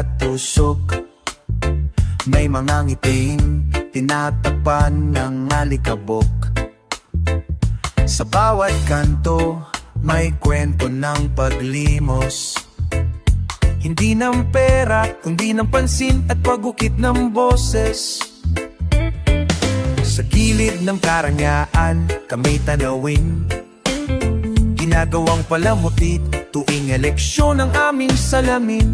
at tusok. May mga ngiting tinatakpan ng alikabok. Sa bawat kanto may kwento ng paglimos. Hindi ng pera, kundi ng pansin at pagukit ng boses. Sa gilid ng karangyaan kami tanawin, ginagawang palamutit tuwing eleksyon ang aming salamin.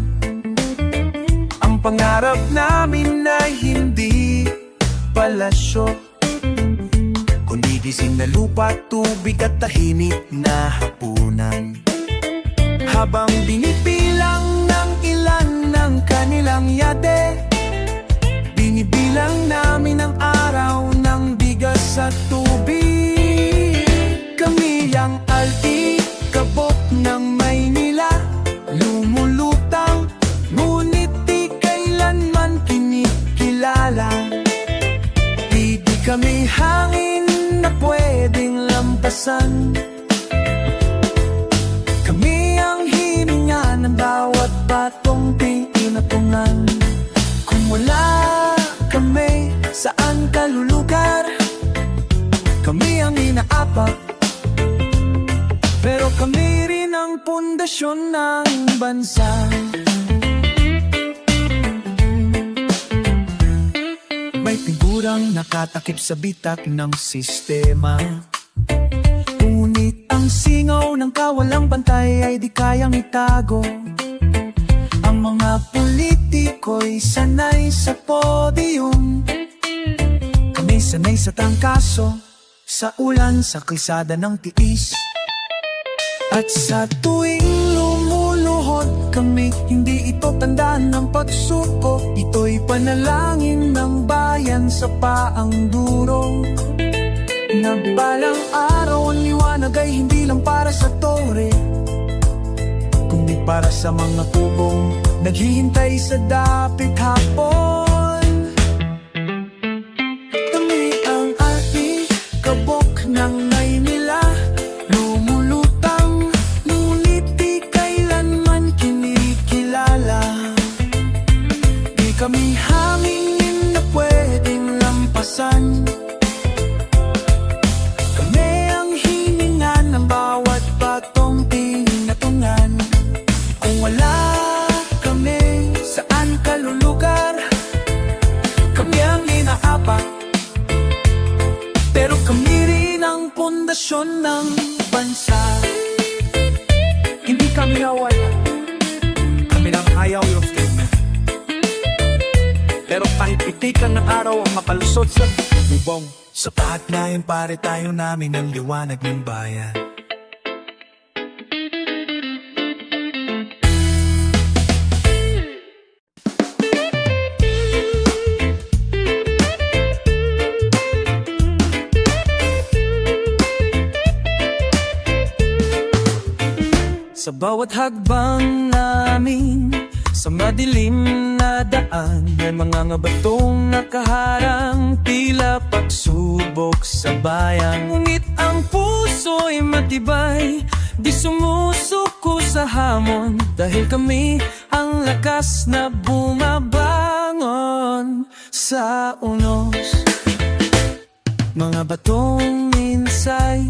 Ang pangarap namin ay hindi palasyo, kundi gising na lupa, tubig at tahimik na hapunan. Habang binibilang ng ilan ng kanilang yate, binibilang namin ang araw ng bigas at tubig. Kami ang alikabok ng Maynila, lumulutang, ngunit di kailanman kinikilala. Di kami hangin na pwedeng lampasan. Kami ang hininga ng bawat batong tinatungan. Kung wala kami, saan ka lulugar? Kami ang inaapak, pero kami rin ang pundasyon ng bansa. May figurang nakatakip sa bitak ng sistema, ngunit ang singaw ng kawalang bantay ay di kayang itago. Ang mga politiko'y sanay sa podium, kami sanay sa tangkaso, sa ulan, sa kalsada ng tiis. At sa tuwing lumuluhod kami, hindi ito tandaan ng pagsuko. Ito'y panalangin ng bayan sa paang duro. Nagbalang araw ang liwanag ay hindi lang para sa tore, kundi para sa mga tubong naghihintay sa dapit hapon. Kami ang alikabok ng Maynila, lumulutang, ngunit di kailanman kinikilala. Di kami hangin na pwedeng lampasan. Kami ang hininga ng bawat batong tinatungan. Kung wala kami, saan ka lulugar? Kami ang inaapak, pero kami rin ang pundasyon ng bansa. Hindi kami nawala, kami nang ayaw yung statement. Pero kahit pitikan ng araw ang mapalusot sa bubong, sapat na yun pare, tayo namin ang liwanag ng bayan. Sa bawat hagbang namin, sa madilim na daan, may mga batong nakaharang, tila pagsubok sa bayan. Ngunit ang puso'y matibay, di sumusuko sa hamon, dahil kami ang lakas na bumabangon sa unos. Mga batong minsay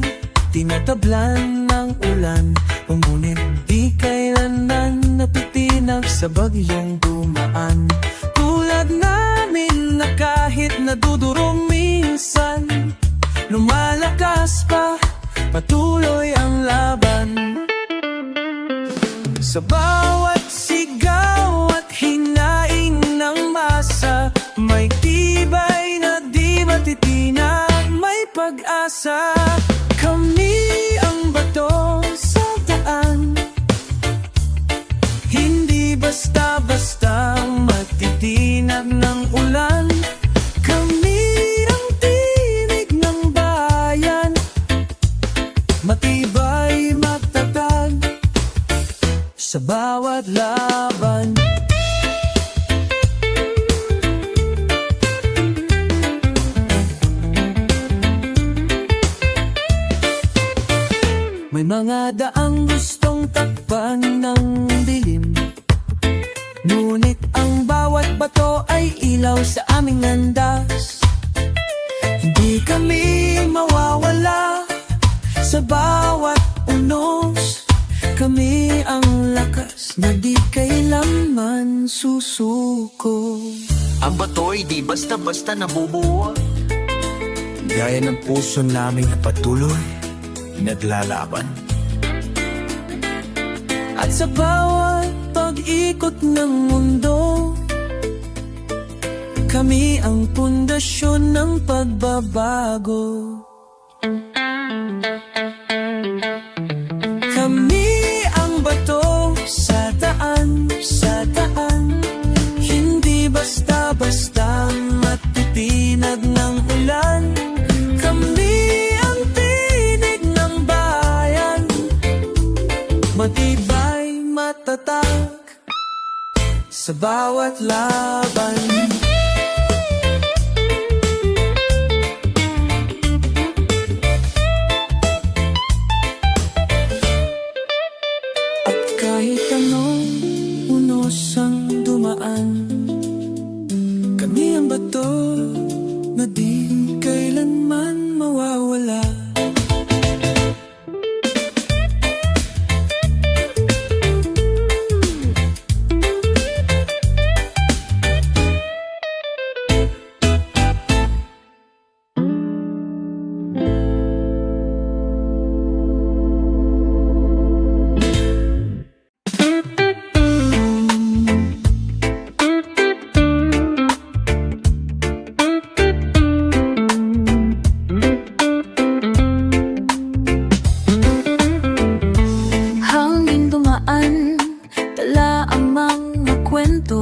tinatablan ng ulan, ngunit di kailanman napitinag sa bagyong dumaan. Tulad namin na kahit nadudurong minsan, lumalakas pa, patuloy ang laban. Sa bawat sigaw at hinaing ng masa, may tibay na di matitinag, may pag-asa. Kami ang bato sa daan, hindi basta-basta matitinag ng ulan. Kami ang tinig ng bayan, matibay, matatag sa bawat laban. May mga daang gustong takpan ng dilim, Ngunit ang bawat bato ay ilaw sa aming landas. Hindi kami mawawala sa bawat unos. Kami ang lakas na di kailanman susuko. Ang bato'y di basta-basta nabubuo. Gaya ng puso namin na patuloy naglalaban. At sa bawat pag-ikot ng mundo, kami ang pundasyon ng pagbabago. Kami ang bato sa daan, hindi basta-basta matitinag ng ulan. Kami ang tinig ng bayan, matibay, matatag sa bawat laban. At kahit anong unos ang dumaan, kami ang bato na di kailanman mawawala. Hangin dumaan, tala ang mga kwento.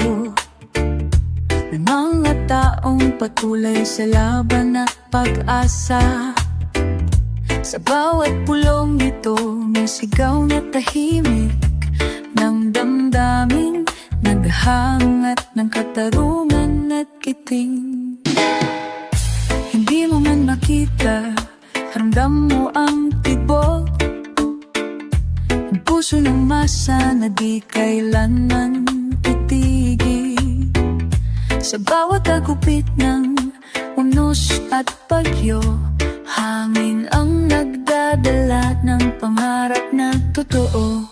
May mga taong patuloy sa laban at pag-asa. Sa bawat pulong nito, may sigaw na tahimik ng damdamin, naghangat ng katarungan at kiting. Hindi mo man makita, ramdam mo ang tibok, ang puso ng masa na di kailanman titigil. Sa bawat agupit ng unos at bagyo, hangin ang nagdadala ng pangarap na totoo.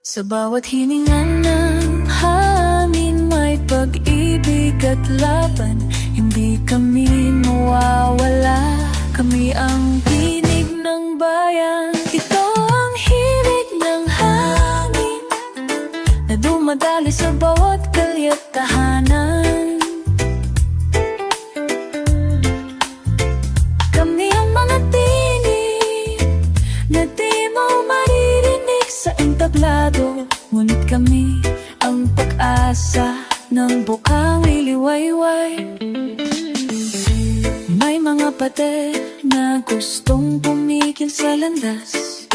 Sa bawat hininga ng hangin may pag-ibig at laban. Hindi kami mawawala, kami ang tinig ng bayan. Ito ang himig ng hangin na dumadali sa bawat kalye at tahanan. Kami ang mga tinig na di mo maririnig sa entablado. Ngunit kami ang pag-asa ng bukang iliwayway. May mga pader na gustong pumigil sa landas,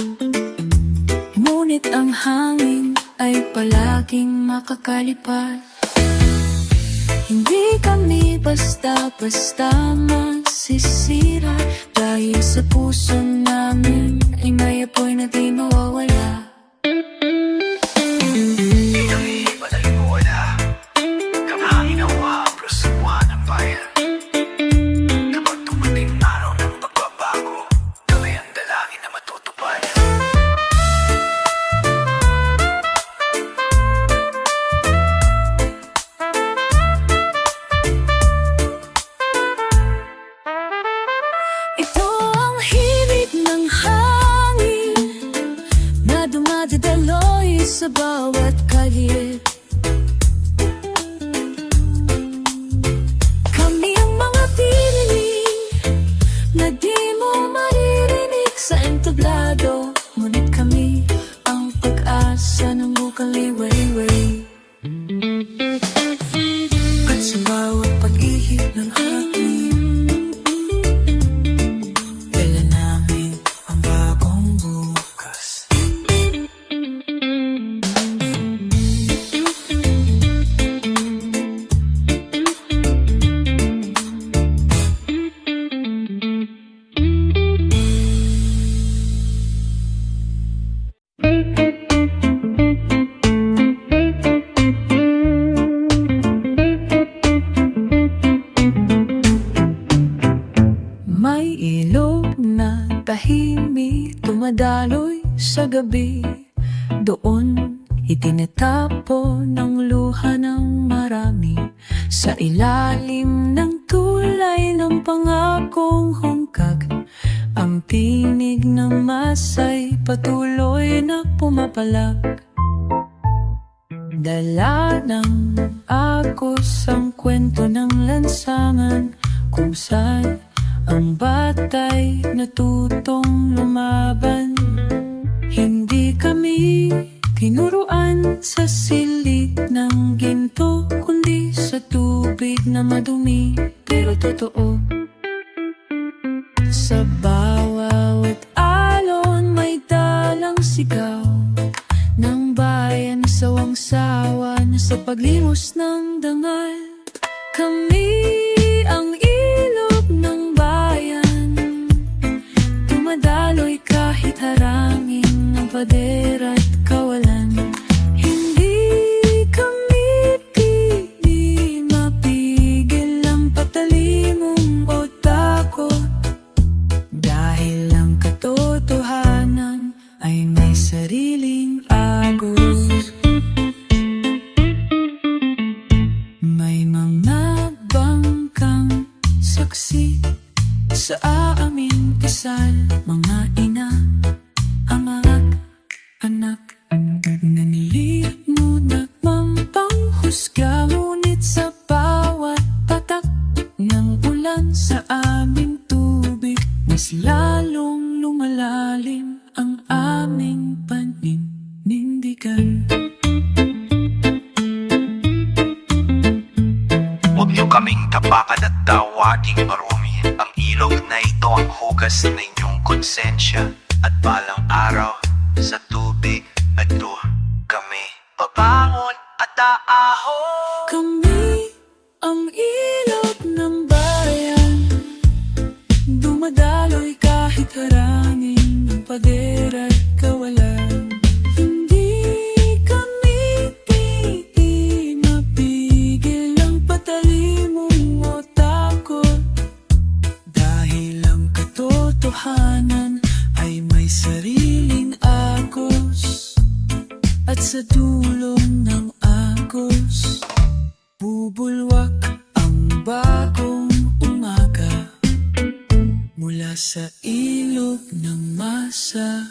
ngunit ang hangin ay palaging makakalipad. Hindi kami basta-basta masisira, dahil sa puso namin ay may apoy na di mawawala. Ito ang himig ng hangin na sa gabi. Doon itinatapon ng luha ng marami, sa ilalim ng tulay ng pangakong hungkag. Ang tinig ng masa'y patuloy na pumapalag. Dala ng agos ang kwento ng lansangan, kung saan ang batay natutong lumaban. Hindi kami tinuruan sa silid ng ginto, kundi sa tubig na madumi pero totoo. Sa bawat alon may dalang sigaw ng bayan, sawang-sawa na sa paglimos ng dangal. Kami ang ilog ng bayan, dumadaloy kahit harangin ng pader at kawalan. Hindi kami pili mapigil ang patalimong o takot, dahil ang katotohanan ay may sariling agos. May mga bangkang saksi sa aming kasal, mga ina, amag, anak, naniliit mo na mampanghusga. Ngunit sa bawat patak ng ulan sa aming tubig, mas lalong lumalalim ang aming paninindigan. Huwag niyo kaming tapakan at tawaging marumi. Ang ilog na ito ang hugas ng inyong konsensya. At balang araw, sa tubig na ito, kami babangon at aahon. Kami ang ilog ng bayan, dumadaloy kahit harangin ng pader at kawalan. Hindi kami pili mapigil ang patalimong o takot, dahil ang katotohanan ay may sariling agos. At sa dulong ng agos, bubulwak ang bagong umaga mula sa ilog ng masa.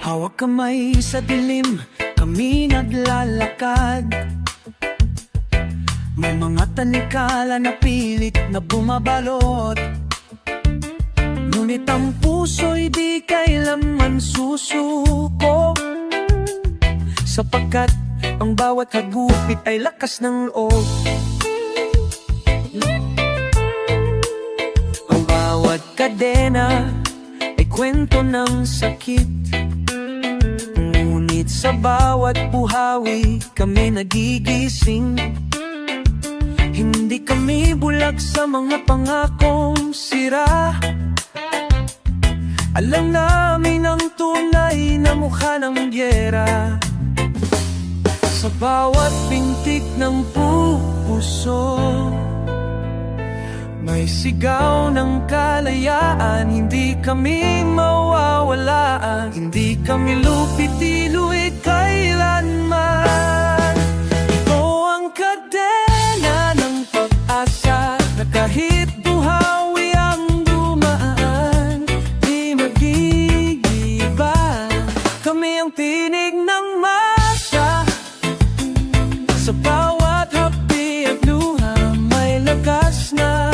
Hawak kamay sa dilim, kami naglalakad. May mga tanikala na pilit na bumabalot, ngunit ang puso'y di kailanman susuko, sapagkat ang bawat hagupit ay lakas ng loob. Ang bawat kadena ay kwento ng sakit, ngunit sa bawat buhawi kami nagigising. Hindi kami bulag sa mga pangakong sira. Alam namin ang tunay na mukha ng gyera. Sa bawat pintig ng puso may sigaw ng kalayaan. Hindi kami mawawalaan, hindi kami lupit-iluit kailanman. Ito ang kadena ng pag-asa na kahit buhawi ang dumaan, di magigiba. Kami ang tinig ng masa, sa bawat hapi at luha may lakas na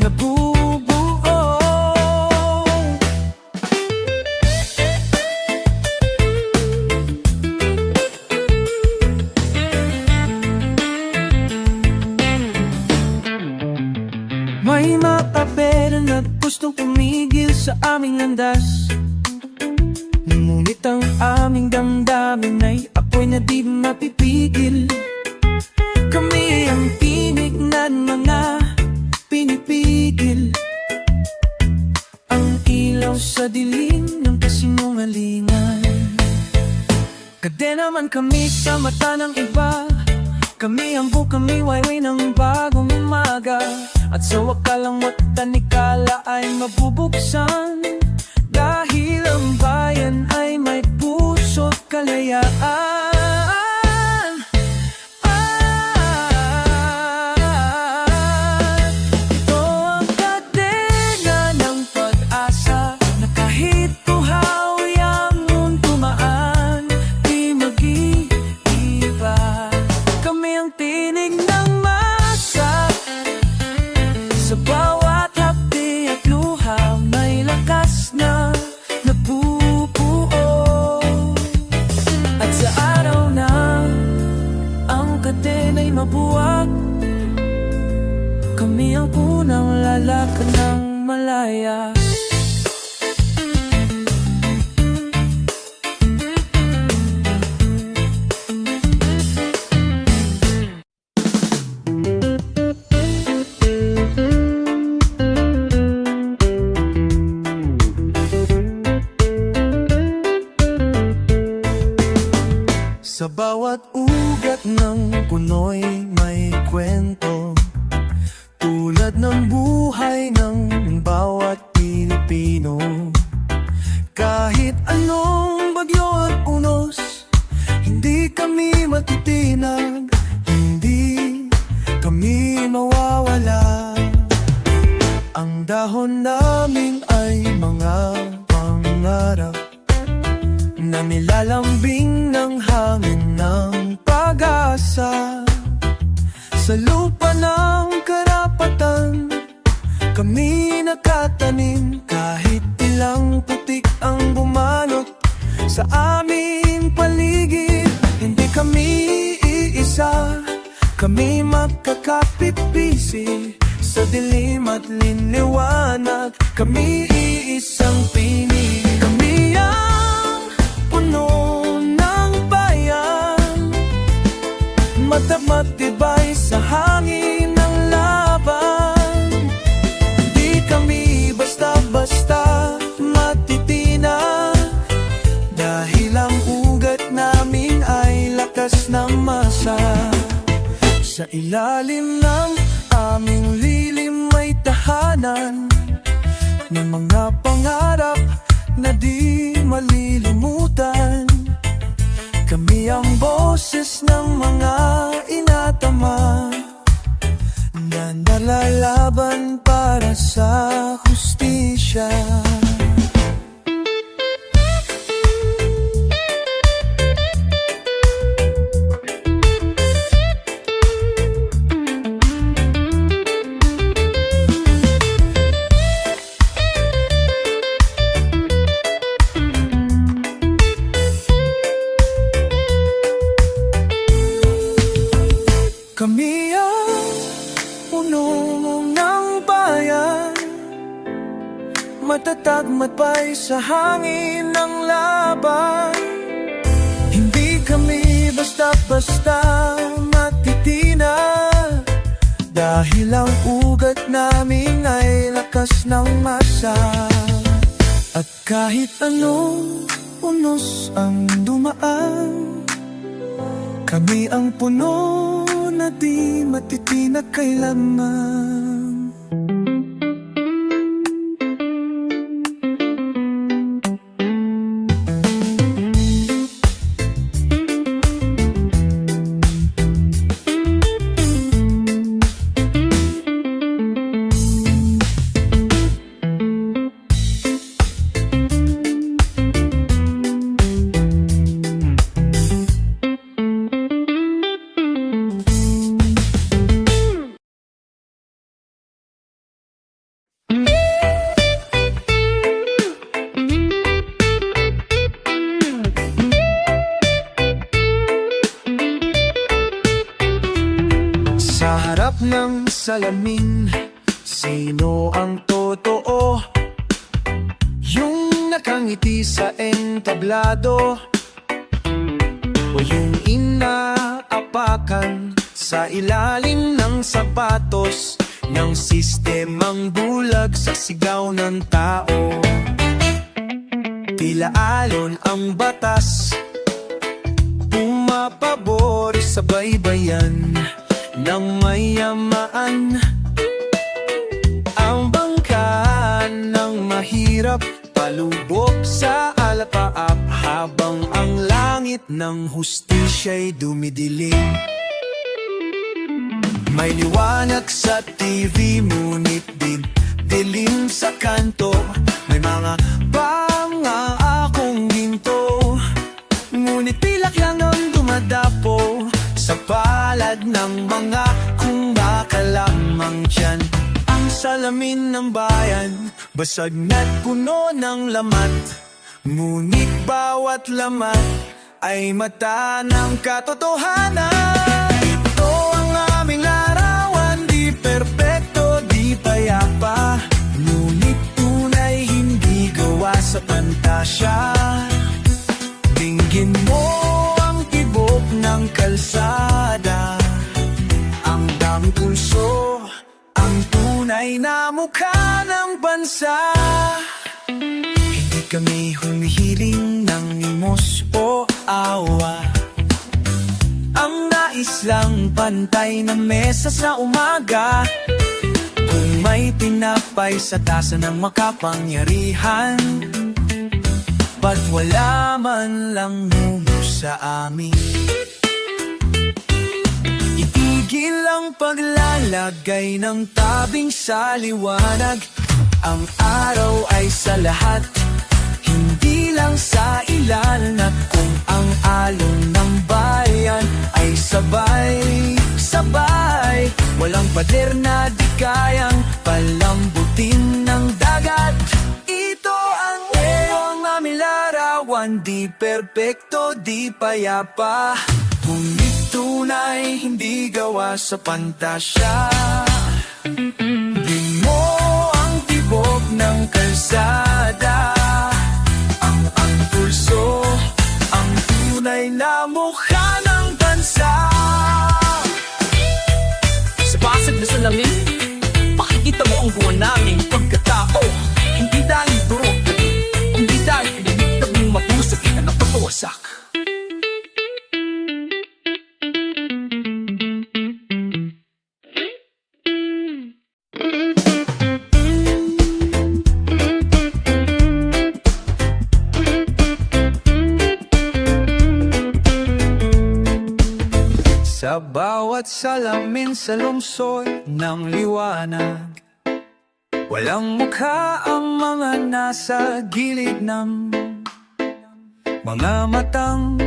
nabubuo. May makapera na gustong tumigil sa aming landas, ngunit ang aming damdamin ay apoy na di mapipigil. Kami ang tinig ng mga sa dilim ng kasinungalingan. Kadena man kami sa mata ng iba, kami ang kami wayway ng bagong umaga. At sa wakalang mata ni Kala ay mabubuksan, dahil ang bayan ay may puso't kalayaan. Ito ang kadena ng pag-asa, na kahit buhawi ang mundo maan, di mag-iiba. Kami ang tinig ng masa, sa bawat hapdi at luha may lakas na nabubuo. At sa araw na ang kadena'y mabuwag, kami ang unang lalakad ng malaya. Sa bawat ugat ng puno'y may kwento, tulad ng buhay ng bawat Pilipino. Kahit anong bagyo at unos, hindi kami matitinag, hindi kami mawawala. Ang dahon namin ay mga pangarap, na nilalambing ng hangin ng pag-asa. Sa lupa ng karapatan, kami nakatanim, kahit ilang putik ang bumanot sa aming paligid. Hindi kami iisa, kami magkakapit-bisig sa dilim at linliwanag. Kami iisang pinig, kami ang puno ng bayan, matibay sa hangin ng laban. Di kami basta-basta matitinag, dahil ang ugat namin ay lakas ng masa. Sa ilalim ng aming lilim may tahanan ng mga pangarap na di malilimutan. Kami ang boses ng mga inatama, na nalalaban para sa hustisya. Kami ang puno ng bayan, matatag matbay sa hangin ng laban. Hindi kami basta-basta matitinag, dahil ang ugat namin ay lakas ng masa. At kahit anong unos ang dumaan, kami ang puno na di matitinag kailanman. Sa harap ng salamin, sino ang totoo? Yung nakangiti sa entablado, o yung inaapakan sa ilalim ng sapatos ng sistemang bulag sa sigaw ng tao? Tila alon ang batas, pumapabor sa baybayan ng mayamaan. Ang bangkaan ng mahirap palubog sa alapaap, habang ang langit ng hustisya'y dumidilim. May liwanag sa TV, ngunit dilim sa kanto. May mga pangakong ginto, ngunit pilak lang ang dumadapo sa palad ng mga kumakalamang tiyan. Ang salamin ng bayan, basag na't puno ng lamat, ngunit bawat lamat ay mata ng katotohanan. Ito ang aming larawan, di perpekto, di payapa, ngunit tunay, hindi gawa sa pantasya. Tingin mo ang tibok ng kalsada, ang daming pulso, ang tunay na mukha ng bansa. Hindi kami humihiling ng limos o awa, ang nais lang pantay na mesa sa umaga. Kung may tinapay sa tasa ng makapangyarihan, ba't wala man lang mumo sa amin? Itigil ang paglalagay ng tabing sa liwanag. Ang araw ay sa lahat, hindi lang sa ilan. At kung ang alon ng bayan ay sabay-sabay, walang pader na di kayang palambutin ng dagat. Ito ang aming larawan, di perpekto, di payapa, ngunit tunay, hindi gawa sa pantasya. Di mo ang tibok ng kalsada, ang pulso, ang tunay na mukha ng bansa. Sa basag na salamin, makikita mo ang buwan naming pagkatao. Hindi dahil durog, hindi dahil pinagitag mong matusok ka ng pagkawasak. Sa bawat salamin sa lungsod ng liwanag, walang mukha ang mga nasa gilid ng mga matang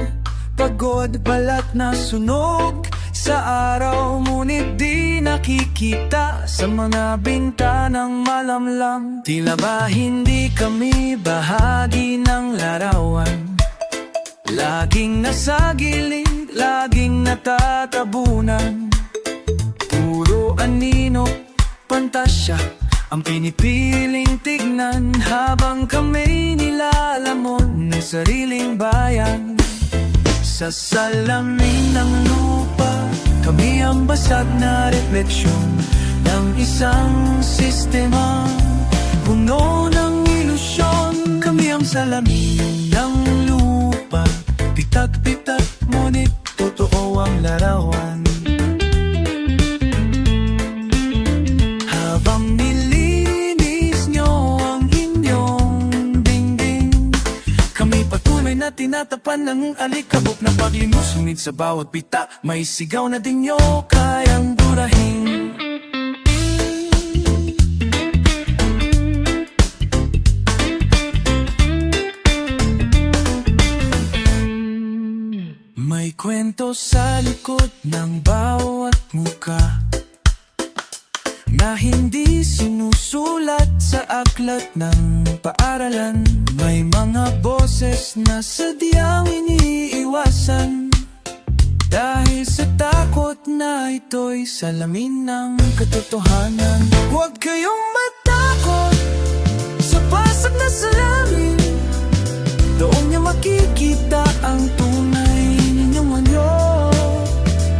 pagod, balat na sunog sa araw, ngunit di nakikita sa mga bintanang malamlam. Tila ba hindi kami bahagi ng larawan? Laging nasa gilid, laging natatabunan. Puro anino, pantasya ang pinipiling tignan, habang kami nilalamon ng sariling bayan. Sa salamin ng lupa, kami ang basag na refleksyon ng isang sistema puno ng ilusyon. Kami ang salamin ng lupa, pitak-pitak, ngunit totoo ang larawan. Habang nilinis nyo ang inyong dingding, kami patuloy na tinatapan ng alikabok na paglimos. Ngunit sa bawat pita, may sigaw na di nyo kayang burahin. May kwento sa likod ng bawat muka na hindi sinusulat sa aklat ng paaralan. May mga boses na sadyang iniiwasan dahil sa takot na ito'y salamin ng katotohanan. Huwag kayong matakot sa basag na salamin, doon niya makikita ang tunay ninyong anyo.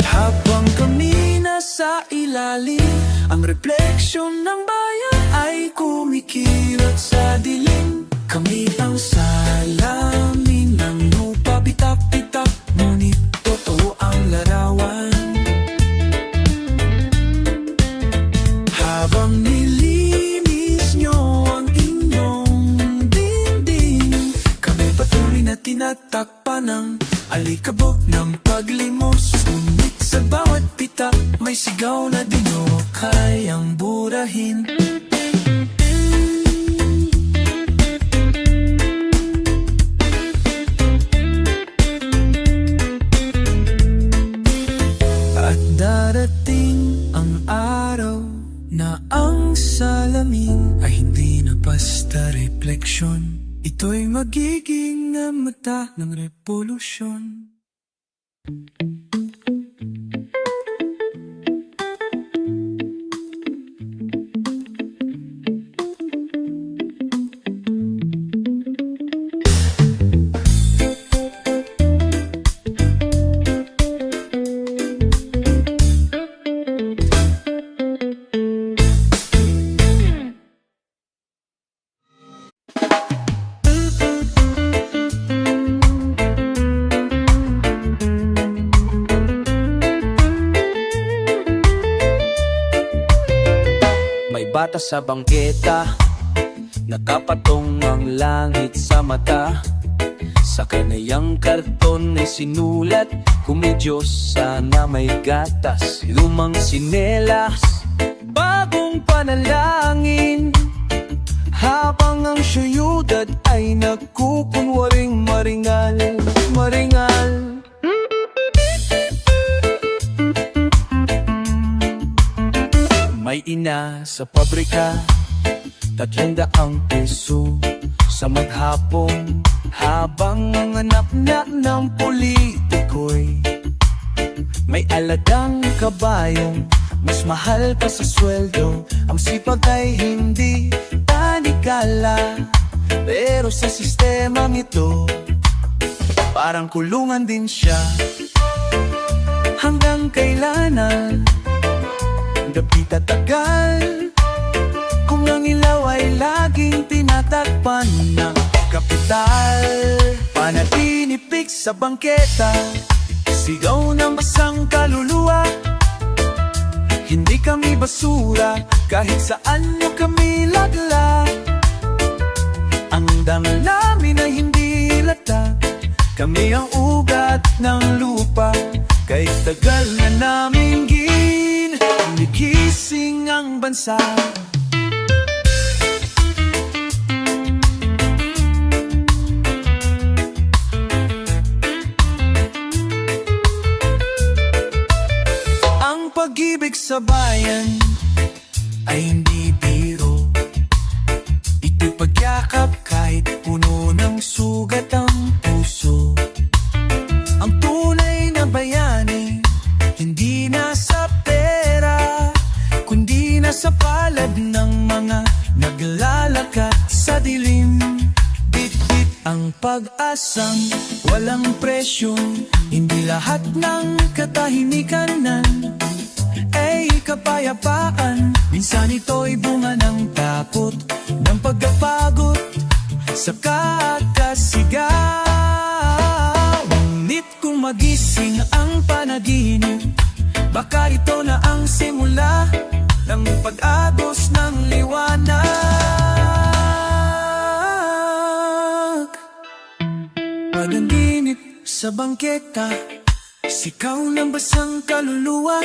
Habang kami nasa ilalim, ang refleksyon ng bayan ay kumikilat sa dilim. Kami ang salamin ng lupa, pitak-pitak, ngunit totoo ang larawan. Habang nilinis nyo ang inyong dingding, kami patuloy na tinatakpan ng alikabok ng paglimos. Ngunit sa bawat pitak, may sigaw na di nyo kayang burahin. At darating ang araw na ang salamin ay hindi na basta refleksyon. Ito'y magiging mata ng revolusyon. May bata sa bangketa, nakapatong ang langit sa mata. Sa kanayang karton ay sinulat, Kumidyo sana may gatas, lumang sinelas, bagong panalangin. Habang ang syudad ay nagkukunwaring maringal, maringal. May ina sa pabrika, 300 peso sa maghapon. Habang ang anak na ng politiko'y may alagang kabayong mas mahal pa sa sweldo. Ang sipag ay hindi tanikala, pero sa sistemang ito parang kulungan din siya. Hanggang kailanan gabi tatagal kung ang ilaw ay laging tinatakpan ng kapital? Panaginipik sa bangketa, sigaw ng basang kaluluwa. Hindi kami basura, kahit saan nyo kami lagla. Ang dangal namin ay hindi latag, kami ang ugat ng lupa. Kahit tagal na namin gigising ang bansa. Ang pag-ibig sa bayan ay hindi biro. Ito'y pagyakap kahit puno ng sugat ang puso. Ang tunay na bayani hindi nasa pera, kundi nasa palad ng mga naglalakad sa dilim. Bit-bit ang pag-asang walang presyo. Hindi lahat ng katahimikan ay kapayapaan. Minsan ito'y bunga ng takot, ng pagkapagod sa kakasigaw. Ngunit kung magising ang panaginip, baka ito na ang simula ng pag-agos ng liwanag. Panaginip sa bangketa, sikaw ng basang kaluluwa.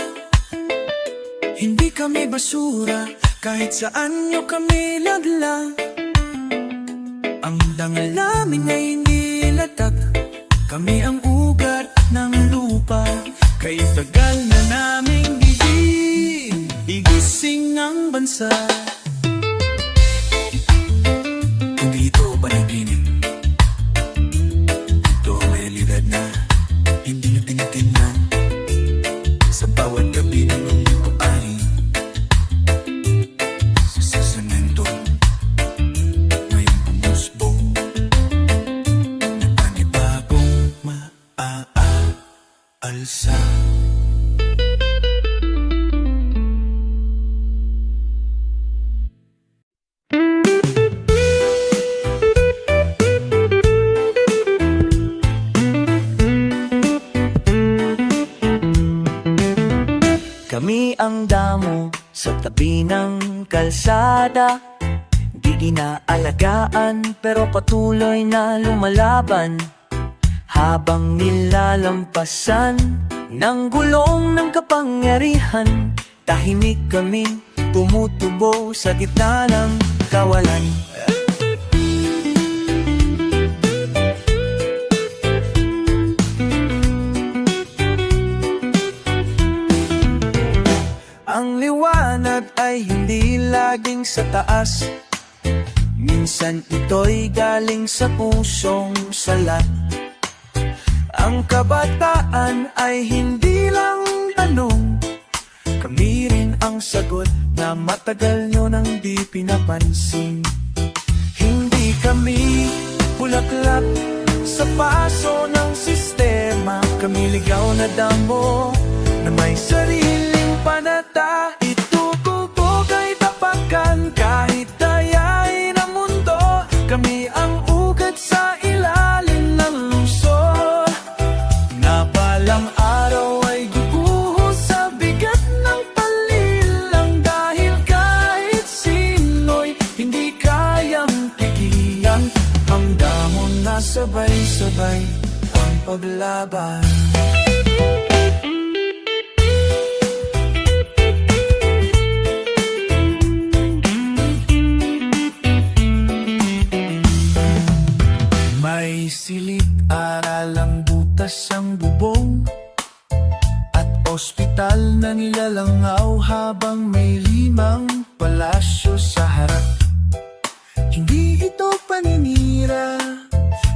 Hindi kami basura, kahit saan nyo kami lagla. Ang dangal namin ay hindi latag, kami ang ugat ng lupa. Kahit tagal na namin gigising ang bansa. Hindi ito panaginip, ito may realidad na hindi nyo tinitingnan. Sa bawat gabi ng mundo ay sa semento ngayong pumusbong na panibagong maaalsa. tabi ng kalsada. Di inaalagaan pero patuloy na lumalaban. Habang nilalampasan ng gulong ng kapangyarihan, tahimik kami tumutubo sa gitna ng kawalan. Ang liwanag ay hindi laging sa taas. Minsan ito'y galing sa pusong salat. Ang kabataan ay hindi lang tanong, kami rin ang sagot na matagal nyo nang di pinapansin. Hindi kami bulaklak sa paso ng sistema, kami ligaw na damo na may sariling panata. Itutubog ay tapakan kahit dayay ng mundo, kami ang ugat sa ilalim ng lungsod. Na balang araw ay guguhos sa bigat ng palilang, dahil kahit sino'y hindi kayang pigilan ang damo na sabay-sabay ang paglaban. May silid-aral ang butas ang bubong, at ospital na nilalangaw habang may 5 palasyo sa harap. Hindi ito paninira,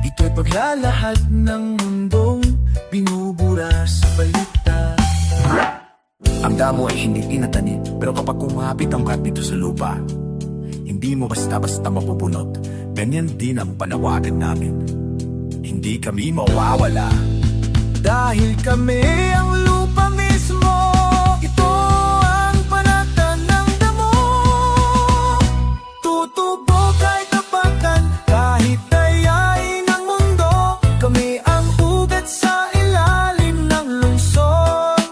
ito'y paglalahad ng mundong binubura sa balita. Ang damo ay hindi tinatanim, pero kapag kumapit ang kat dito sa lupa, hindi mo basta-basta mapupunot. Ganyan din ang panawagan namin. Hindi kami mawawala. Dahil kami ang lupa mismo, ito ang panatan ng damo. Tutubog ay tapakan kahit dayay ng mundo, kami ang ugat sa ilalim ng lungsod.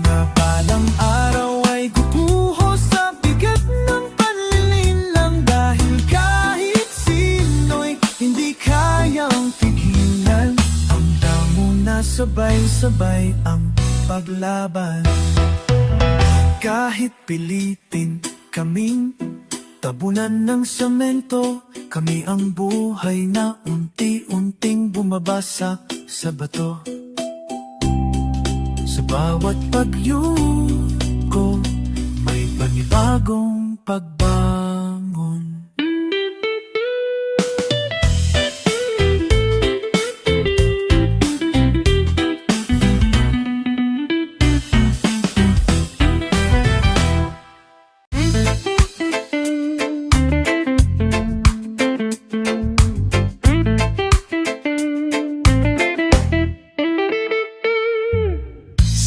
Na balang araw ay guguhos sa bigat ng panlilinlang, dahil kahit sino'y hindi kayang pigilan ang damo na sabay-sabay ang paglaban. Kahit pilitin kaming tabunan ng semento, kami ang buhay na unti-unting bumabasa sa bato. Sa bawat pagyuko, may panibagong pagbangon.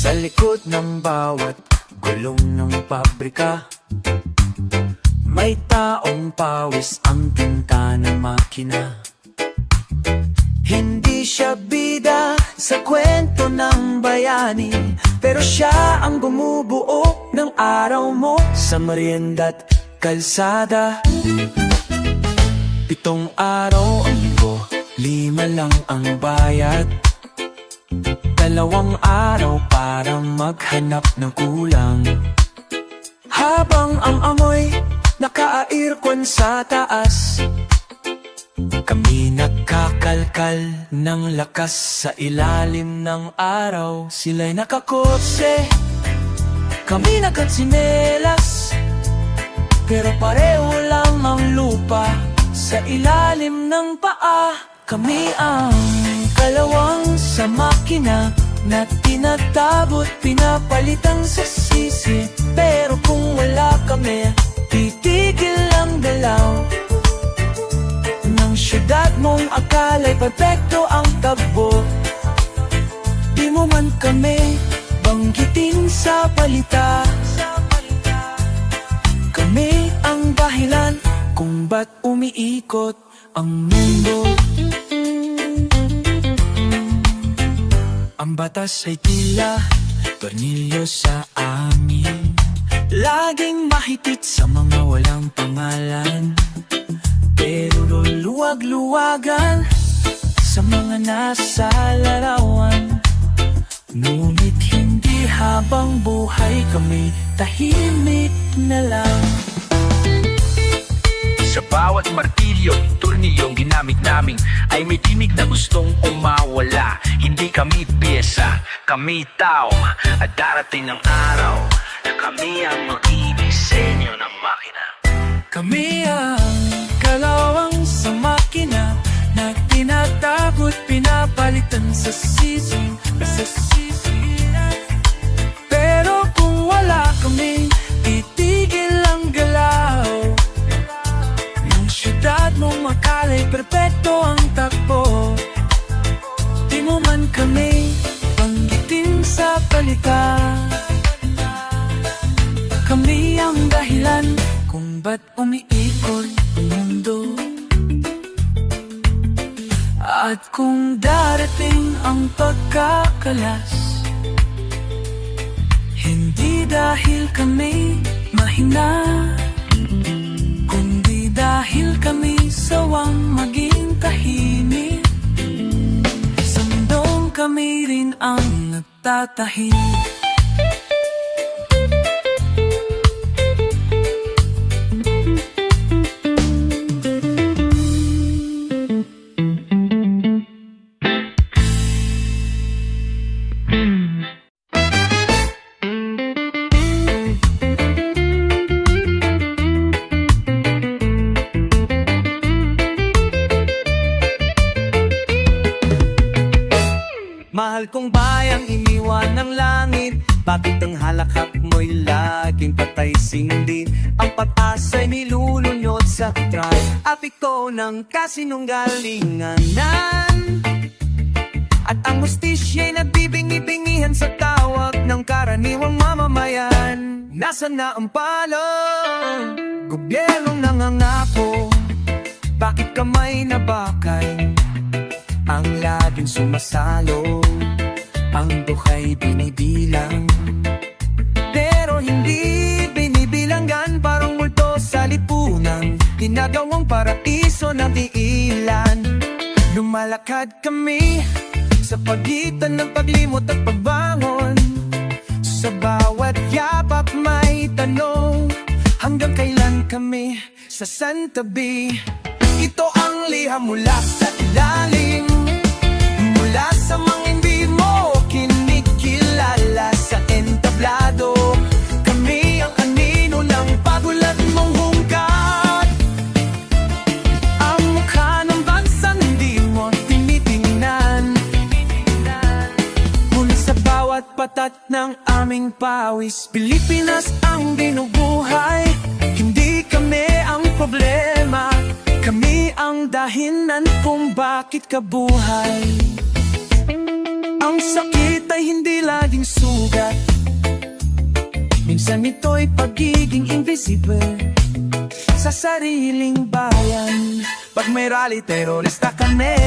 Sa likod ng bawat gulong ng pabrika, may taong pawis ang tinta ng makina. Hindi siya bida sa kwento ng bayani, pero siya ang bumubuo ng araw mo sa merienda't kalsada. 7 araw ang linggo, 5 lang ang bayad. 2 araw para maghanap ng kulang. Habang ang amoy naka-aircon sa taas, kami nagkakalkal ng lakas sa ilalim ng araw. Sila'y nakakotse, kami nakatsinelas, pero pareho lang ang lupa sa ilalim ng paa. Kami ang kalawang sa makina na tinatabot, pinapalitang sa sisi. Pero kung wala kami, titigil ang galaw ng syudad mong akala'y perfecto ang tagbo. Di mo man kami banggitin sa balita, kami ang dahilan kung ba't umiikot ang mundo. Ang batas ay tila tornilyo sa amin, Laging mahigpit sa mga walang pangalan, pero luluwag-luwagan sa mga nasa larawan. Ngunit hindi habang buhay kami tahimik na lang. Sa bawat martilyo, tornilyong ginamit namin ay may tinig na gustong umawala. Hindi kami pyesa, kami tao. At darating ang araw na kami ang mag-idisenyo ng makina. Kami ang kalawang sa makina na tinatapot, pinapalitan sa season. Pero kung wala kami, titigil ang galaw. Yung syudad mong makalay, perpekto ang takbo. Di mo man kami banggitin sa palika. Kami ang dahilan kung ba't umiikot ang mundo. At kung darating ang pagkakalas, hindi dahil kami mahina, kundi dahil kami sawang maging tahimik. Sa mundong kami rin ang nagtatahimik. Mahal kong bayang iniwan ng langit, bakit ang halakhak mo'y laging patay sindi? Ang pag-asa'y nilulunyot sa try, apik ko ng kasinunggalinganan. At ang hustisya'y nagbibingi-bingihan sa tawag ng karaniwang mamamayan. Nasaan na ang palong gobyernong nangangako? Bakit kamay nabakay? Ang laging sumasalo, ang buhay binibilang, pero hindi binibilanggan. Parang multo sa lipunan, ginagawang paraiso ng iilan. Lumalakad kami sa pagitan ng paglimot at pagbangon. Sa bawat yapak may tanong, hanggang kailan kami sasantabi? Ito ang liham mula sa ilalim, mula sa mga hindi mo kinikilala sa entablado. Kami ang anino ng pagulat mong hungkat, ang mukha ng bansang hindi mo tinitingnan. Mula sa bawat patat ng aming pawis, Pilipinas ang binubuhay. Hindi kami ang problema, kami ang dahilan kung bakit ka buhay. Ang sakit ay hindi laging sugat, minsan ito'y pagiging invisible sa sariling bayan. Pag may rally, terorista kami.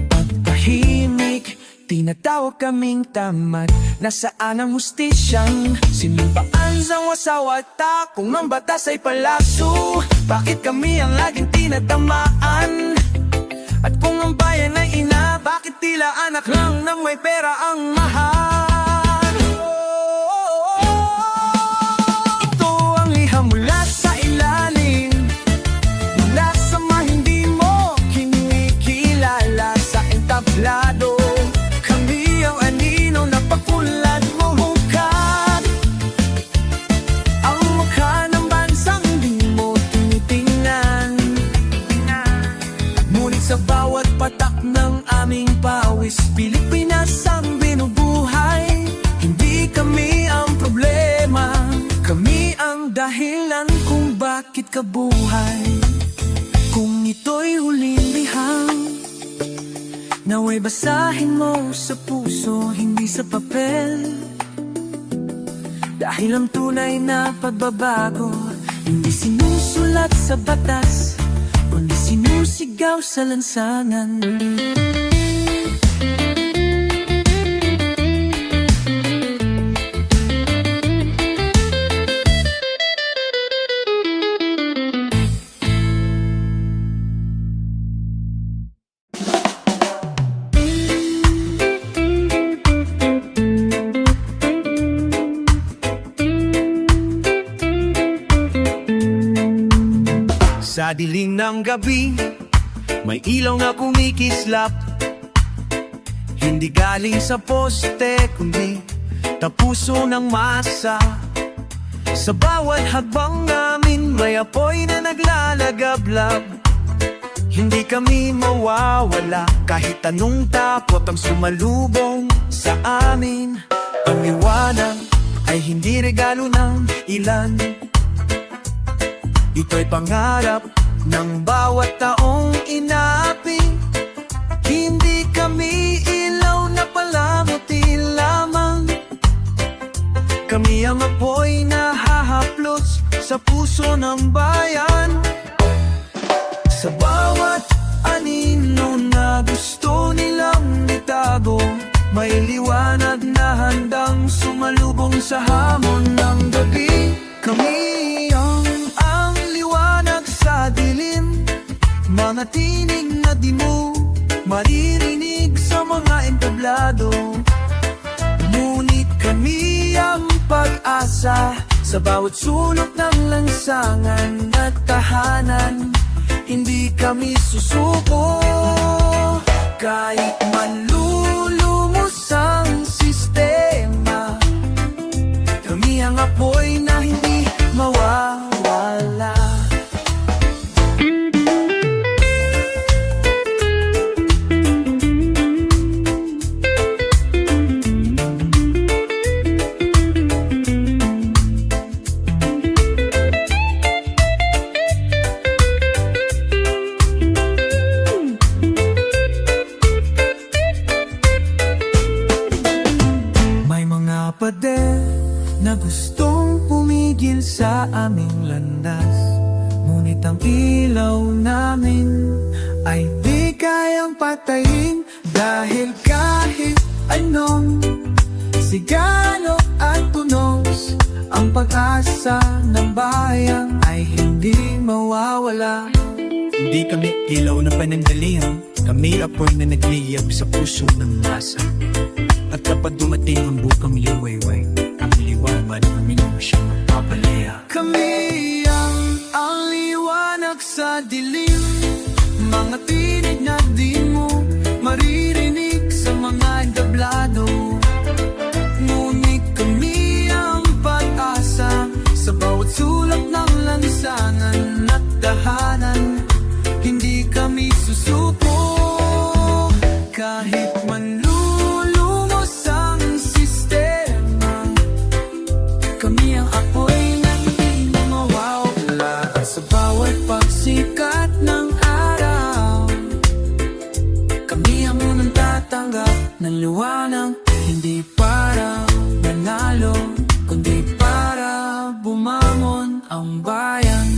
Pag tahimik, tinatawag kaming tamad. Nasaan ang hustisyang sinumpaan sa wasawa at kung ang batas ay palaso? Bakit kami ang laging tinatamaan? At kung ang bayan ay ina, bakit tila anak lang ng may pera ang mahal? Ito ang liham mula sa ilalim, mula sa mga hindi mo kinikilala sa entablado. Kami ang anino na pagpulad mo hungkat, ang mukha ng bansang di mo tinitingnan. Ngunit sa bawat patak ng aming pawis, Pilipinas ang binubuhay. Hindi kami ang problema, kami ang dahilan kung bakit ka buhay. Kung ito'y huling liham, naway basahin mo sa puso, hindi sa papel. Dahil ang tunay na pagbabago, hindi sinusulat sa batas, kundi sinusigaw sa lansangan. ng gabi, may ilaw na kumikislap. Hindi galing sa poste, kundi tapuso ng masa. Sa bawat hakbang namin, may apoy na naglalagablab. Hindi kami mawawala, kahit anong takot ang sumalubong sa amin. Ang liwanag ay hindi regalo ng ilan. Ito'y pangarap ng bawat taong inaapi. Hindi kami ilaw na palamuti lamang. Kami ang apoy na hahaplos sa puso ng bayan. Sa bawat anino na gusto nilang itago, may liwanag na handang sumalubong sa hamon ng gabi. Kami ang liwanag sa dilim, mga tinig na di mo maririnig sa mga entablado. Ngunit kami ang pag-asa sa bawat sulok ng lansangan at tahanan. Hindi kami susuko kahit malulumos ang sistema. Kami ang apoy na hindi mawawala. Pader na gustong pumigil sa aming landas, ngunit ang ilaw namin ay di kayang patayin. Dahil kahit anong sigalo at tunos, ang pag-asa ng bayan ay hindi mawawala. Hindi kami ilaw na panandalihan, kami apoy na nagliyab sa puso ng masa. At kapag dumating ang bukang liwayway, ang liwanag namin mo siyang mapapalaya. Kami ang liwanag sa dilim, mga tinig na di mo maririnig sa mga entablado. Ngunit kami ang pag-asa sa bawat sulok ng lansangan at tahanan. Hindi kami susuko kahit manlulumos ang sistema. Kami ang apoy na hindi mawawala sa bawat pagsikat ng araw. Kami ang unang tatanggap ng liwanag, hindi para manalo, kundi para bumangon ang bayan.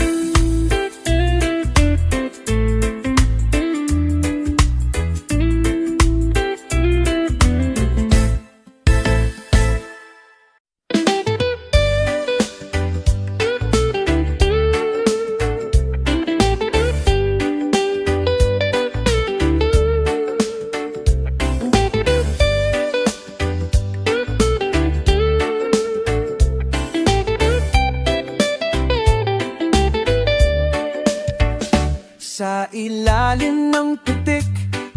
Sa ilalim ng putik,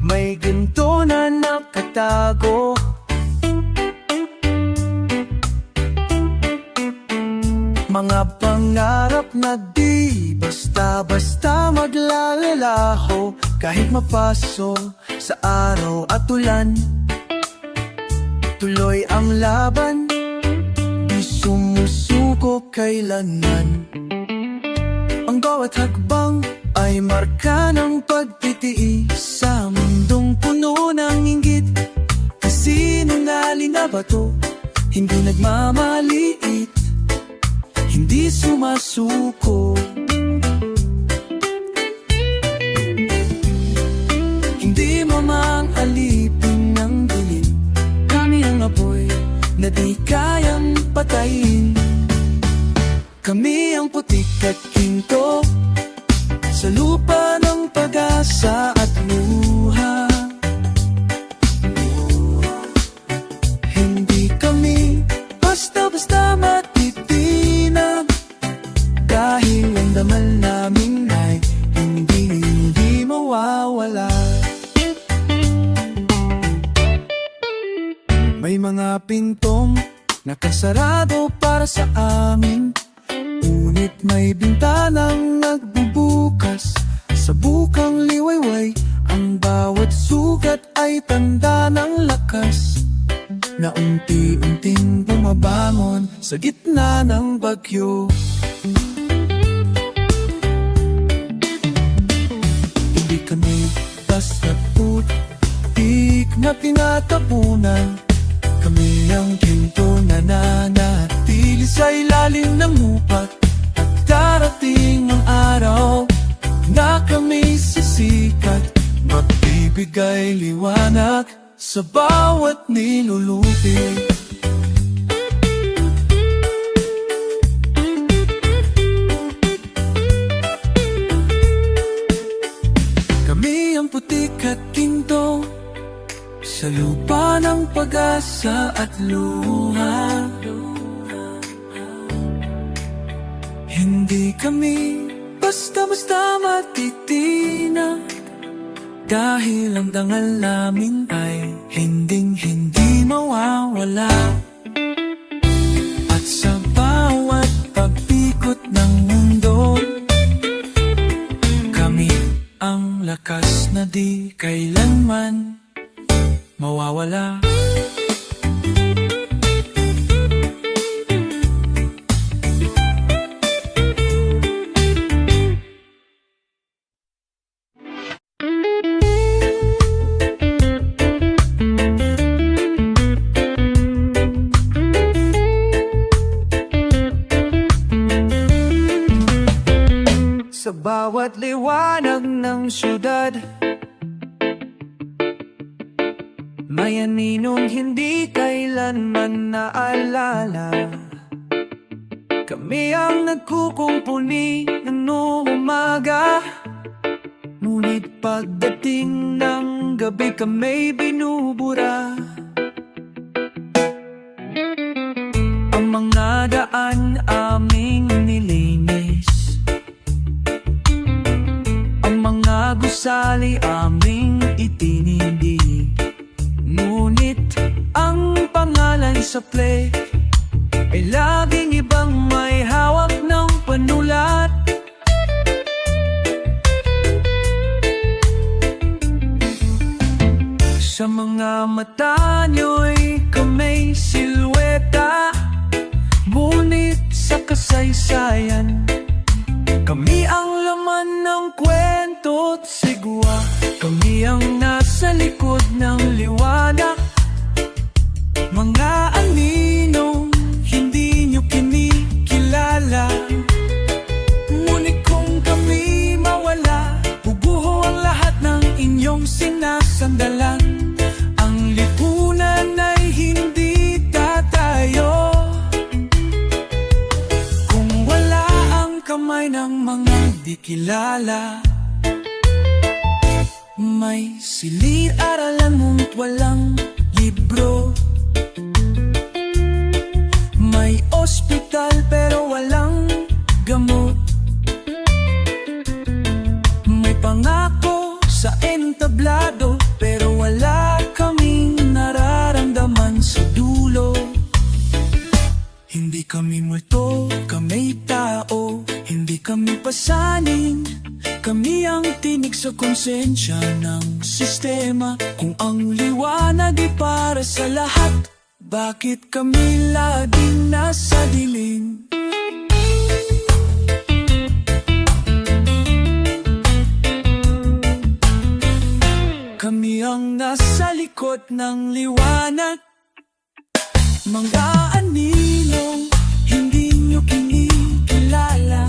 may ginto na nakatago. Mga pangarap na di basta-basta maglalalaho, kahit mapaso sa araw at ulan. Tuloy ang laban, di sumusuko kailanman. Ang bawat hakbang ay marka ng pagtitiis sa mundong puno ng inggit. Kasinungaling na bato, hindi nagmamaliit, hindi sumasuko. Hindi mamang alipin ng dilim, kami ang apoy na di kayang patayin. Kami ang putik at ginto sa lupa ng pag-asa at luha. Hindi kami basta-basta matitinag, dahil ang damal namin ay hindi May mga pintong nakasarado para sa amin, ngunit may bintanang nagbubukas sa bukang liwayway. Ang bawat sugat ay tanda ng lakas na unti-unting bumabangon sa gitna ng bagyo. Hindi kami basta putik na tinatapunan, kami ang ginto na nanatili sa ilalim ng upat. At darating ang araw na kami sisikat, magbibigay liwanag sa bawat nilulupi. Kami ang putik at ginto sa lupa ng pag-asa at luha. Hindi kami basta-basta matitinag, dahil ang dangal namin ay hinding-hindi mawawala. At sa bawat pag-ikot ng mundo, kami ang lakas na di kailanman mawawala. Sa bawat liwanag ng syudad, may aninong hindi kailanman naalala. Kami ang nagkukumpuni ng umaga, ngunit pagdating ng gabi kami binubura. Ang mga daan aming nilinis, gusali aming itinindi, ngunit ang pangalan sa plate ay laging ibang may hawak ng panulat. Sa mga mata nyo'y kamay silweta, ngunit sa kasaysayan kami ang laman ng kwento't sigwa. Kami ang nasa likod ng liwanag, mga aninong hindi nyo kinikilala. Ngunit kung kami mawala, bubuho ang lahat ng inyong sinasandalan. Ang lipunan ay hindi tatayo kung wala ang kamay ng mga di kilala. May silid-aralan ngunit walang libro, may ospital pero walang gamot, may pangako sa entablado pero wala kaming nararamdaman sa dulo. Hindi kami multo, kami tao, hindi kami pasanin, kami ang tinig sa konsensya ng sistema. Kung ang liwanag ay para sa lahat, bakit kami laging nasa dilim? Kami ang nasa likod ng liwanag, mga aninong hindi nyo kinikilala.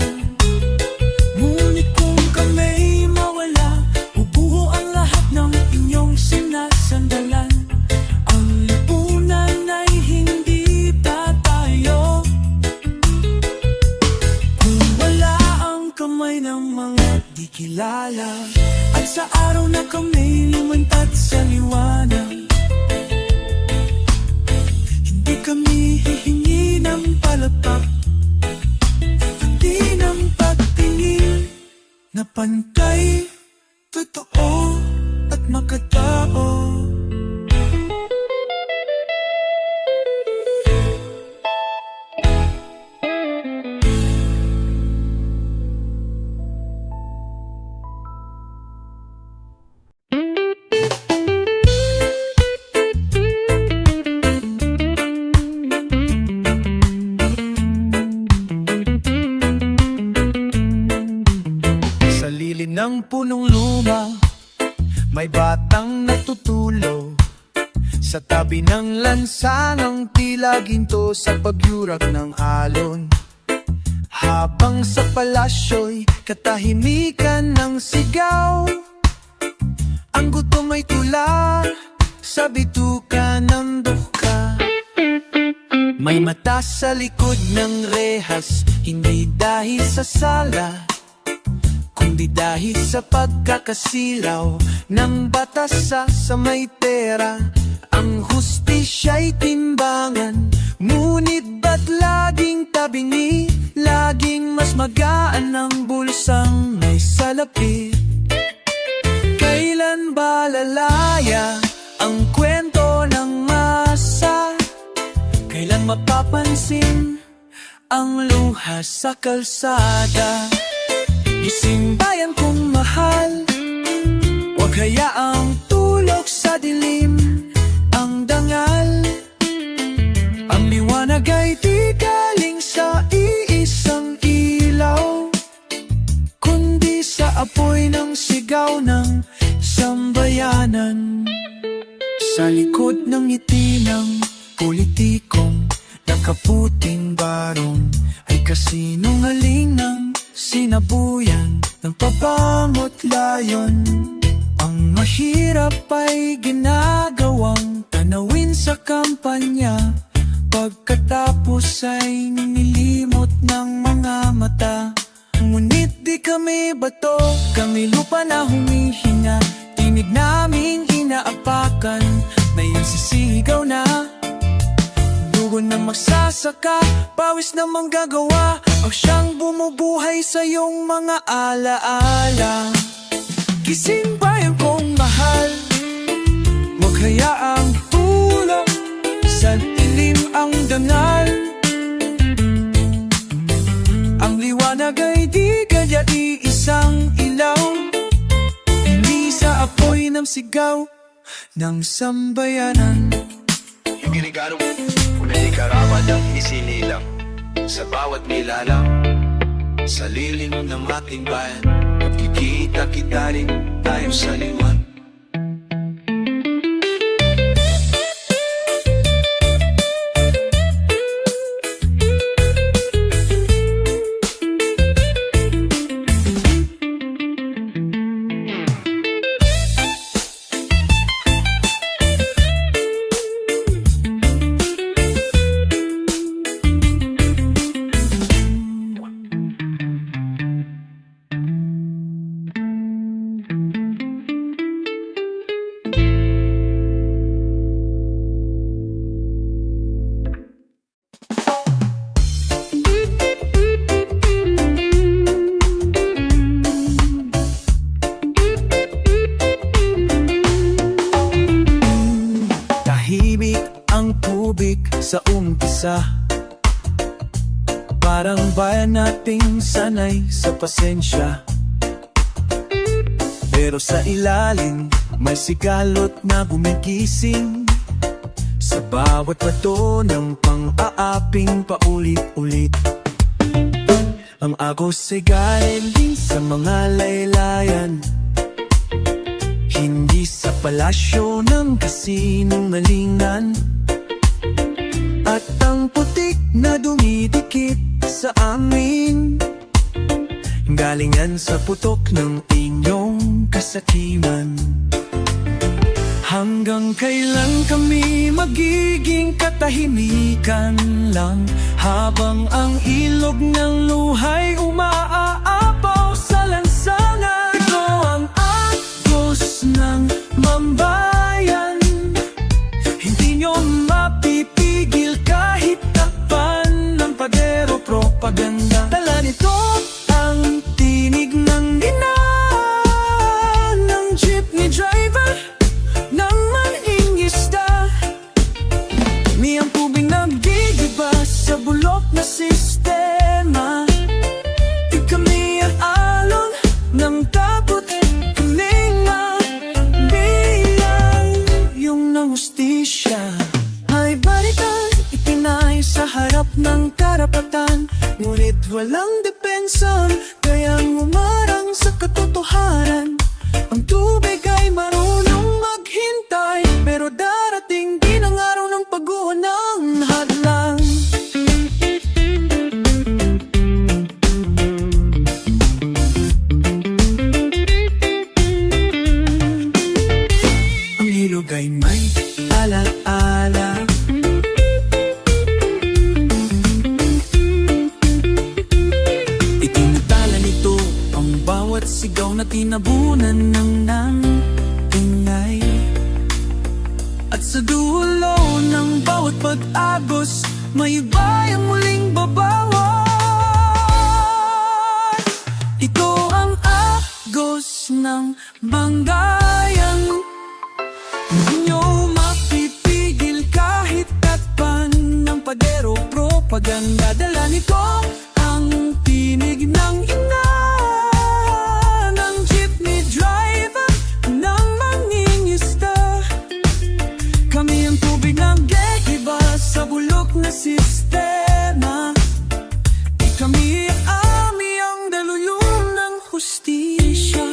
Ngunit kung kami mawala, bubuho ang lahat ng inyong sinasandalan. Ang lipunan ay hindi tatayo kung wala ang kamay ng mga di kilala. At sa araw na kami lumantad sa liwanag, hindi kami hihingi ng lang natutulog sa tabi ng lansangang tila ginto sa pagyurak ng alon. Habang sa palasyo'y katahimikan ng sigaw, ang gutom ay tula sa bituka ng duka. May mata sa likod ng rehas, hindi dahil sa sala, kundi dahil sa pagkakasilaw ng batas sa may pera. Ang hustisya'y timbangan, ngunit ba't laging tabingi? Laging mas magaan ang bulsang may salapi. Kailan ba lalaya ang kwento ng masa? Kailan mapapansin ang luha sa kalsada? Isang bayan kong mahal, huwag hayaang tulog sa dilim ang dangal. Ang liwanag ay di galing sa iisang ilaw, kundi sa apoy ng sigaw ng sambayanan. Sa likod ng ngiti ng politikong nakaputing barong ay kasinungaling ng sinabuyan ng pabangot layon. Ang mahirap ay ginagawang tanawin sa kampanya, pagkatapos ay nilimot ng mga mata. Ngunit di kami bato, kami lupa na humihinga. Tinig naming inaapakan, ngayon sisigaw na dugo ng magsasaka, pawis na manggagawa, o siyang bumubuhay sa iyong mga alaala. Gising bayan kong mahal, huwag hayaang tulog sa dilim ang dangal. Ang liwanag ay di kaya iisang ilaw, hindi sa apoy ng sigaw ng sambayanan. Yung ginigano mo, kung hindi karamad ang isinilang sa bawat nilalang, sa lilim ng ating bayan, magkikita-kita rin tayo sa liwan. Ang tubig sa umpisa, parang bayan nating sanay sa pasensya. Pero sa ilalim may sigalot na gumigising sa bawat bato ng pang-aaping paulit-ulit. Ang agos ay galing sa mga laylayan, hindi sa palasyo ng kasinungalingan. At ang putik na dumidikit sa amin, galingan sa putok ng inyong kasakiman. Hanggang kailan kami magiging katahimikan lang, habang ang ilog ng luhay umaaapaw sa lansangan? Ito ang agos ng mambayan, hindi nyo mapipigil kahit takpan ng padero propaganda. Dala nito ang tinig ng ina ng jeepney driver, ng mangingisda. Kami ang tubig nagdidiba sa bulok na sistema. Di kami ang alon ng tapot, kami nga bilang yung ng hustisya. Ay balikan, ipinay sa harap ng karapatan, ngunit walang depensa, kaya umarang sa katotohanan. Ang tubig ay marunong ilog ay may alaala. Itinatala nito ang bawat sigaw na tinabunan ng ingay. At sa dulo ng bawat pag-agos, may bayang muling babawan. Ito ang agos ng banggayan. Hindi nyo mapipigil kahit tatpan ng padero. Propaganda, dala nito ang tinig ng ina, ng jeepney driver, ng mangingisda. Kami ang tubig ng iba sa bulok na sistema. Di kami ang daluyong ng hustisya.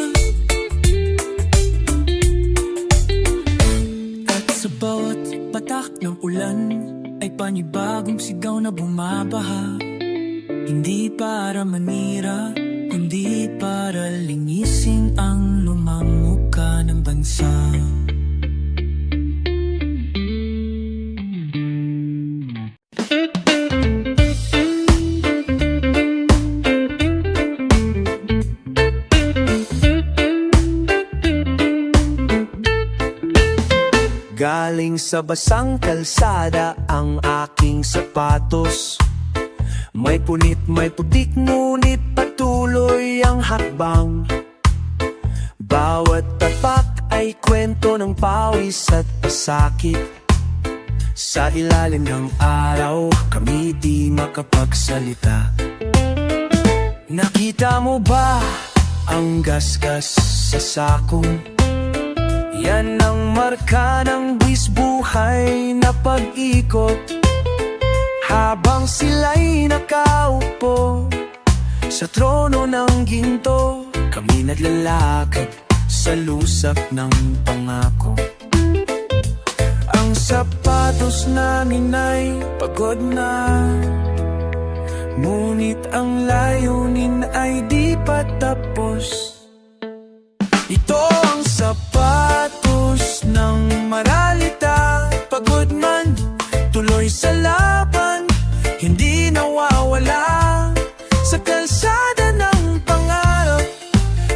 At sa bawat patak ng ulan ay panibagong sigaw na bumabaha. Hindi para manira, kundi para linisin ang lumang muka ng bansa. Galing sa basang kalsada ang aking sapatos. May punit, may putik, ngunit patuloy ang hakbang. Bawat tapak ay kwento ng pawis at pasakit. Sa ilalim ng araw, kami di makapagsalita. Nakita mo ba ang gasgas sa sakong? Yan ang marka ng buhay na pag-ikot. Habang sila'y nakaupo sa trono ng ginto, kami naglalakad sa lusak ng pangako. Ang sapatos namin ay pagod na, ngunit ang layunin ay di pa tapos. Ito ang sapatos ng maralita. Pagod man, tuloy sa laban, hindi nawawala. Sa kalsada ng pangarap,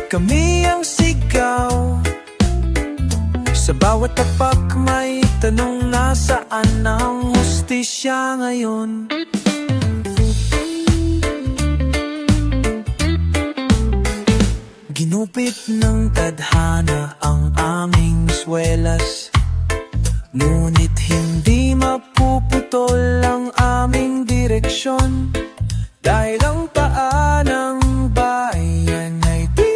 kami ang sigaw. Sa bawat tapak may tanong, nasaan ang hustisya ngayon? Ginupit ng tadhana ang aming swelas, ngunit hindi mapuputol ang aming direksyon. Dahil ang paa ng bayan ay di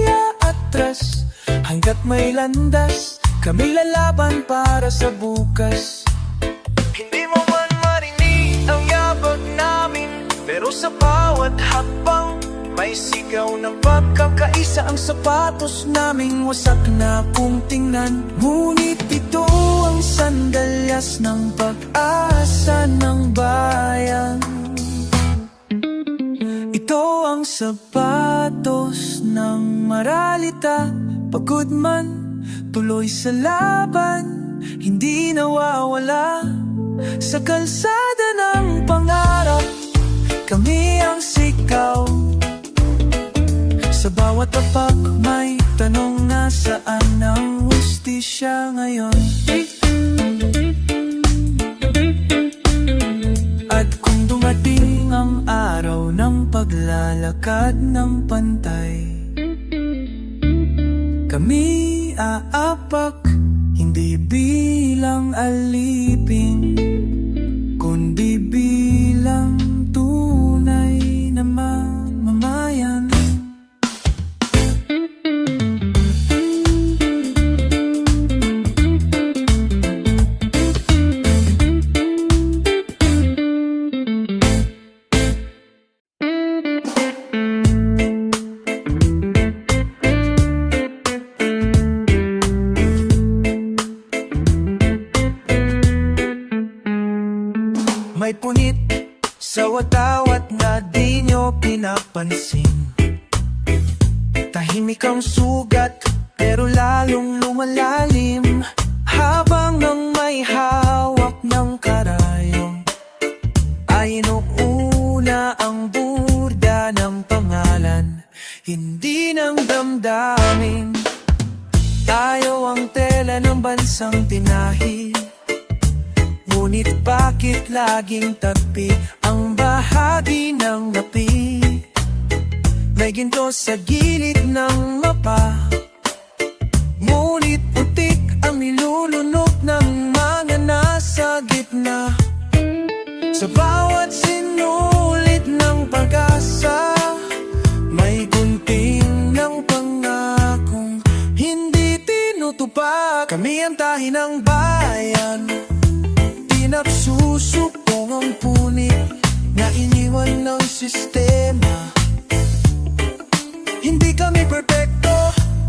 aatras, hanggat may landas, kami lalaban para sa bukas. Hindi mo man marinig ang yabag namin, pero sa bawat hakbang may sigaw ng pagkakaisa. Ang sapatos naming wasak na kung tingnan, ngunit ito ang sandalyas ng pag-asa ng bayan. Ito ang sapatos ng maralita. Pagod man, tuloy sa laban, hindi nawawala. Sa kalsada ng pangarap, kami ang sigaw. Sa bawat tapak may tanong, nasaan ang hustisya ngayon? At kung dumating ang araw ng paglalakad ng pantay, kami aapak, hindi bilang alipin, kundi bilang tunay na mamamayan. May punit sa watawat na di nyo pinapansin. Tahimik ang sugat, pero lalong lumalalim. isang tinahi. Ngunit bakit laging tagpi ang bahagi ng napi? May ginto sa gilid ng mapa, ngunit putik ang nilulunok ng mga nasa gitna. Sa bawat sinulit ng pag-asa, may gunting ng pangakong hindi tinutupad. Kami ang tahi ng bayan, pinagsusupong ang punit na iniwan ng sistema. Hindi kami perpekto,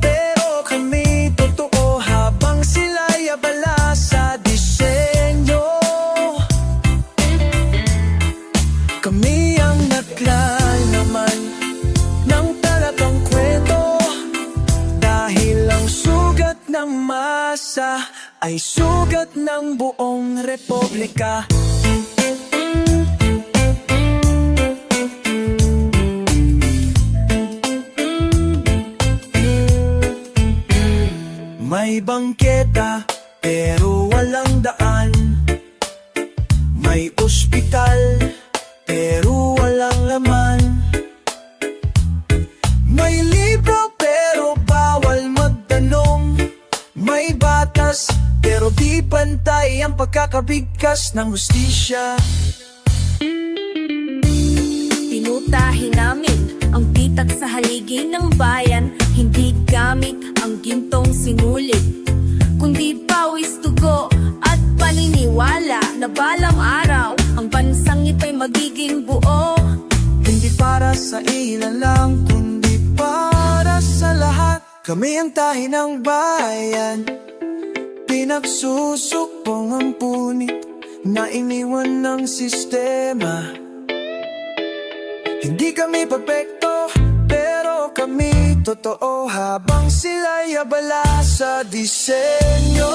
pero kami totoo habang sila'y abala sa disenyo. Kami ang naglalaman ng talagang kwento, dahil ang sugat ng masa ay sugat ng buong republika. May bangketa pero walang daan, may ospital pero walang laman, may libro pero bawal magtanong, may batas pero di pantay ang pagkakabigkas ng hustisya. Pinutahin namin ang pitak sa haligi ng bayan, hindi gamit ang gintong singulit, kundi pawis, dugo at paniniwala na balang araw ang bansang ito'y magiging buo. Hindi para sa ilan lang, kundi para sa lahat. Kami ang tahi ng bayan, pinagsusupong ang punit na iniwan ng sistema. Hindi kami perfecto, pero kami totoo habang sila'y abala sa disenyo.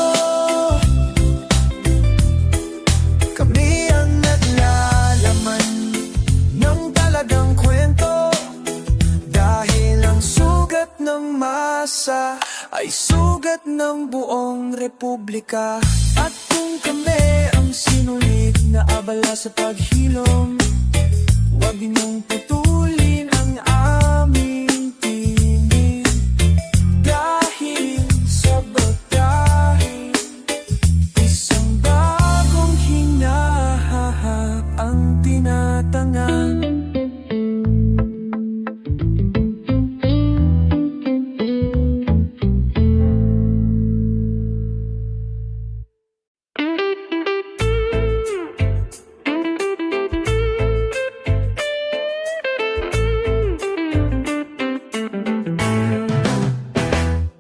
Kami ang naglalaman ng talagang kwento, dahil ang sugat ng masa ay sugat ng buong republika. At kung kami ang sinulit na abala sa paghilom, huwag niyong putulin ang aming tingin, dahil sa batahin isang bagong hinahahap ang tinatangan.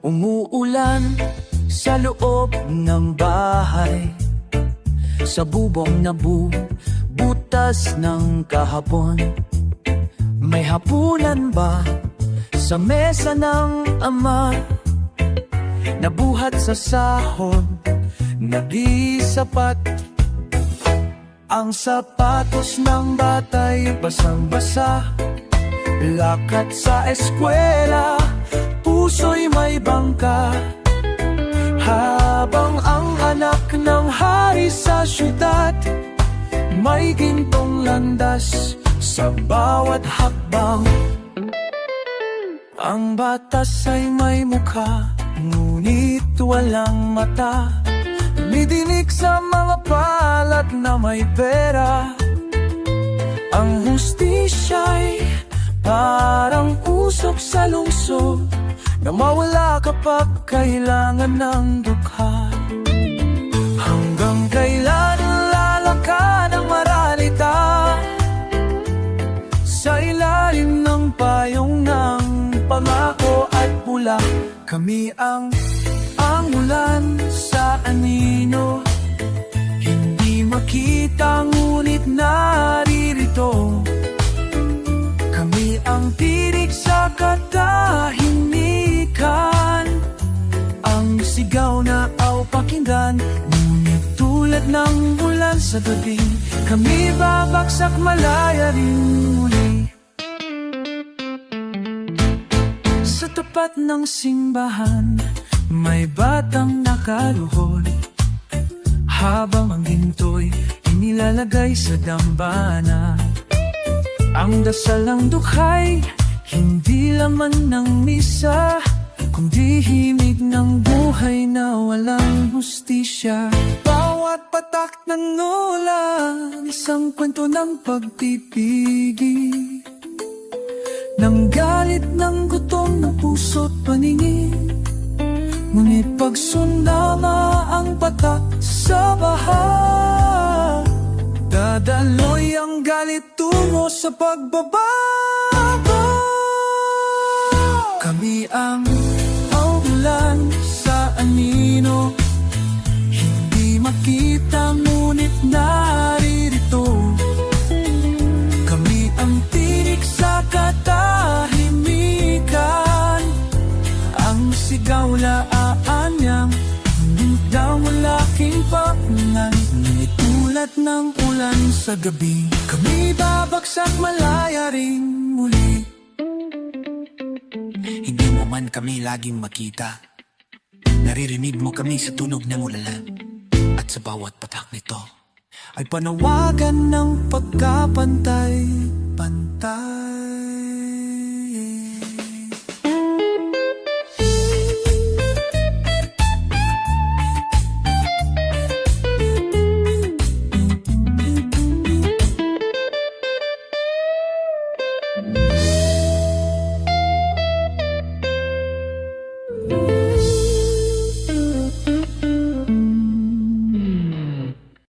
Umuulan sa loob ng bahay, sa bubong na butas ng kahapon. May hapunan ba sa mesa ng ama, nabuhat sa sahod na di sapat? Ang sapatos ng bata'y basang-basa, lakad sa eskwela, puso'y may bangka. Habang ang anak ng hari sa syudad, may gintong landas sa bawat hakbang. Ang batas ay may mukha, ngunit walang mata, tumidinig sa mga palat na may pera. Ang hustisya'y parang usok sa lungsod, na mawala kapag kailangan ng dukha. Hanggang kailan lalakad ang moralita sa ilalim ng payong ng pangako at pula? Kami ang ulan sa anino, hindi makita ngunit naririto. Kami ang tirik sa katahimikan, ang sigaw na aw pakinggan, ngunit tulad ng ulan sa gabi, kami babagsak malaya rin muli. Sa tapat ng simbahan, May batang nakaluhod habang ang ginto'y inilalagay sa dambana. Ang dasal ng dukhay, hindi laman ng misa, kundi himig ng buhay na walang hustisya. Bawat patak ng ulan, isang kwento ng pagpipigil, ng galit, ng gutom, ng puso't paningin. Ngunit pag sumama ang patak sa baha, dadaloy ang galit tungo sa pagbabago. Kami ang ulan sa anino, hindi makita ngunit naririto. Kami ang tinik sa katahimikan, ang sigaw laanyang hindi daw malaking papunan. Ngunit tulad ng ulan sa gabi, kami babagsak malaya rin muli. Hindi mo man kami laging makita, naririnig mo kami sa tunog ng ulan. At sa bawat patak nito ay panawagan ng pagkapantay-pantay.